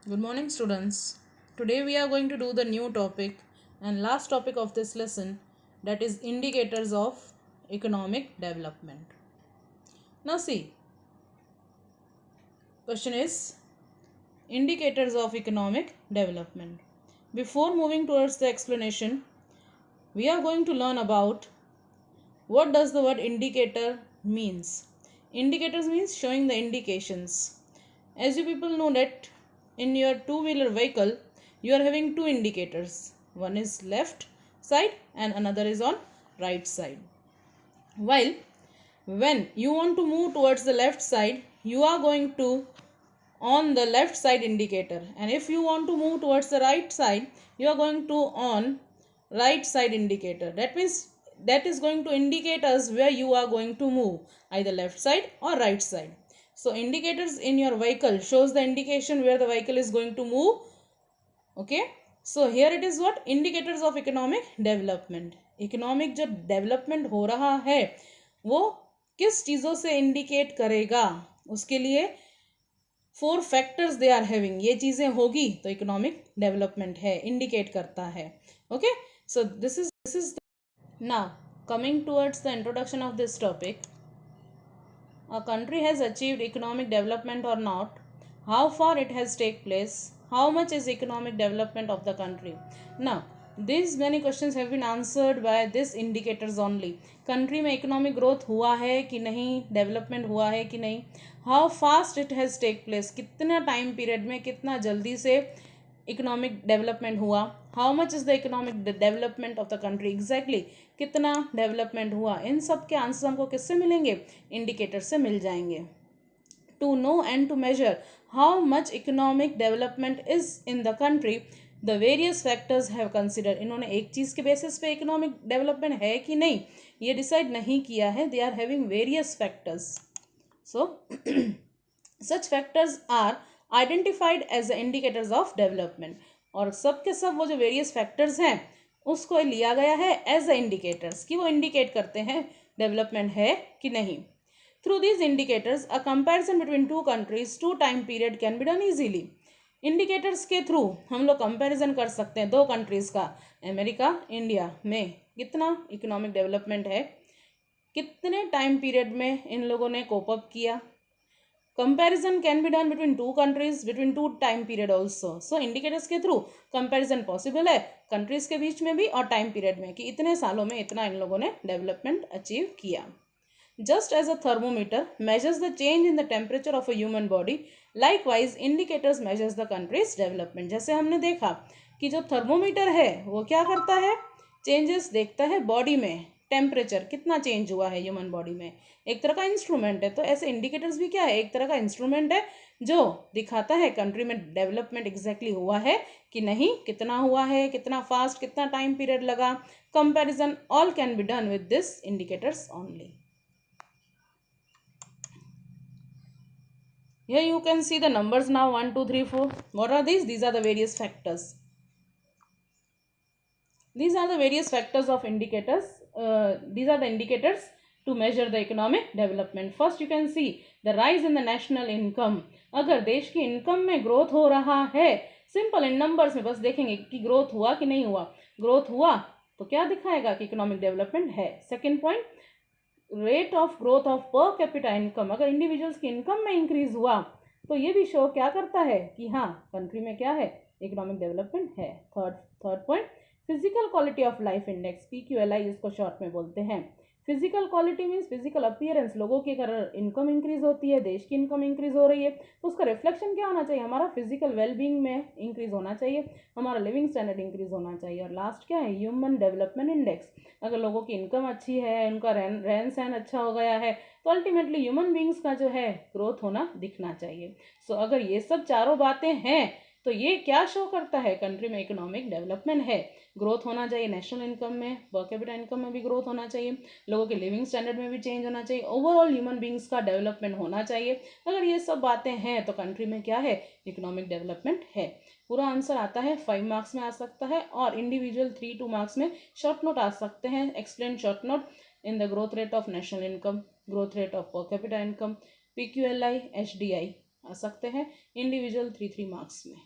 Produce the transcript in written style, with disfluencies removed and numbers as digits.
Good morning, students. Today we are going to do the new topic and last topic of this lesson, that is indicators of economic development. Now, see, question is indicators of economic development. Before moving towards the explanation, we are going to learn about what does the word indicator means. Indicators means showing the indications. As you people know that in your two-wheeler vehicle, you are having two indicators. One is left side and another is on right side. While when you want to move towards the left side, you are going to on the left side indicator, and if you want to move towards the right side, you are going to on right side indicator. That means that is going to indicate us where you are going to move, either left side or right side. So indicators in your vehicle shows the indication where the vehicle is going to move. Okay, so here it is what indicators of economic development. Economic जो development हो रहा है वो किस चीज़ों से indicate करेगा, उसके लिए four factors they are having, ये चीज़ें होगी तो इकोनॉमिक डेवलपमेंट है, इंडिकेट करता है. Okay, so this is now coming towards the introduction of this topic. A country has achieved economic development or not, how far it has taken place, how much is economic development of the country. Now these many questions have been answered by this indicators only. Country में economic growth हुआ है कि नहीं, development हुआ है कि नहीं, how fast it has take place, कितना time period में कितना जल्दी से इकोनॉमिक डेवलपमेंट हुआ, how much is the economic development of the country, exactly कितना डेवलपमेंट हुआ. इन सब के आंसर हमको किससे मिलेंगे, इंडिकेटर से मिल जाएंगे. To know and to measure how much economic development is in the country, the various factors have consider. इन्होंने एक चीज़ के बेसिस पे इकोनॉमिक डेवलपमेंट है कि नहीं ये डिसाइड नहीं किया है, they are having various factors. So such factors are identified as the indicators of development. और सब के सब वो जो वेरियस फैक्टर्स हैं उसको लिया गया है एज द इंडिकेटर्स कि वो इंडिकेट करते हैं डेवलपमेंट है कि नहीं. Through these indicators a comparison between two countries two time period can be done easily. Indicators के थ्रू हम लोग कंपैरिजन कर सकते हैं दो कंट्रीज़ का, अमेरिका इंडिया में कितना इकोनॉमिक डेवलपमेंट है, कितने टाइम पीरियड में इन लोगों ने कोप अप किया. Comparison can be done between two countries between two time period also. So indicators के थ्रू कंपैरिजन पॉसिबल है कंट्रीज के बीच में भी और टाइम पीरियड में कि इतने सालों में इतना इन लोगों ने डेवलपमेंट अचीव किया. Just as a thermometer measures the change in the temperature of a human body, likewise indicators measures the country's development. जैसे हमने देखा कि जो थर्मोमीटर है वो क्या करता है, चेंजेस देखता है बॉडी में, टेम्परेचर कितना चेंज हुआ है ह्यूमन बॉडी में, एक तरह का इंस्ट्रूमेंट है. तो ऐसे इंडिकेटर्स भी क्या है, एक तरह का इंस्ट्रूमेंट है जो दिखाता है कंट्री में डेवलपमेंट एग्जैक्टली हुआ है कि नहीं, कितना हुआ है, कितना फास्ट, कितना टाइम पीरियड लगा. Comparison all can be done with this indicators only. Here you can see the numbers now 1, 2, 3, 4. What are these? These are the various factors. These are the various factors of indicators. These are the indicators to measure the economic development. First you can see the rise in the national income. अगर देश की income में growth हो रहा है, simple in numbers में बस देखेंगे कि ग्रोथ हुआ कि नहीं हुआ. ग्रोथ हुआ तो क्या दिखाएगा कि इकोनॉमिक डेवलपमेंट है. Second point, rate of growth of per capita income. अगर इंडिविजुअल्स की इनकम में इंक्रीज हुआ तो ये भी शो क्या करता है कि हाँ कंट्री में क्या है, इकोनॉमिक डेवलपमेंट है. Third point, physical quality of life index, PQLI इसको शॉर्ट में बोलते हैं. Physical quality means physical appearance. लोगों की अगर इनकम इंक्रीज होती है, देश की इनकम इंक्रीज हो रही है तो उसका रिफ्लेक्शन क्या होना चाहिए, हमारा फिजिकल वेलबींग में इंक्रीज होना चाहिए, हमारा लिविंग स्टैंडर्ड इंक्रीज होना चाहिए. और लास्ट क्या है, ह्यूमन डेवलपमेंट इंडेक्स. अगर लोगों की इनकम अच्छी है, उनका रहन सहन अच्छा हो गया है तो अल्टीमेटली ह्यूमन बींग्स का जो है ग्रोथ होना दिखना चाहिए. सो अगर ये सब चारों बातें हैं तो ये क्या शो करता है, कंट्री में इकोनॉमिक डेवलपमेंट है. ग्रोथ होना चाहिए नेशनल इनकम में, पर कैपिटा इनकम में भी ग्रोथ होना चाहिए, लोगों के लिविंग स्टैंडर्ड में भी चेंज होना चाहिए, ओवरऑल ह्यूमन बींग्स का डेवलपमेंट होना चाहिए. अगर ये सब बातें हैं तो कंट्री में क्या है, इकोनॉमिक डेवलपमेंट है. पूरा आंसर आता है 5 मार्क्स में आ सकता है और इंडिविजुअल 3 2 मार्क्स में शॉर्ट नोट आ सकते हैं. Explain short note in the growth rate of national income, growth rate of per capita income, PQLI, HDI. आ सकते हैं इंडिविजुअल 3 3 मार्क्स में।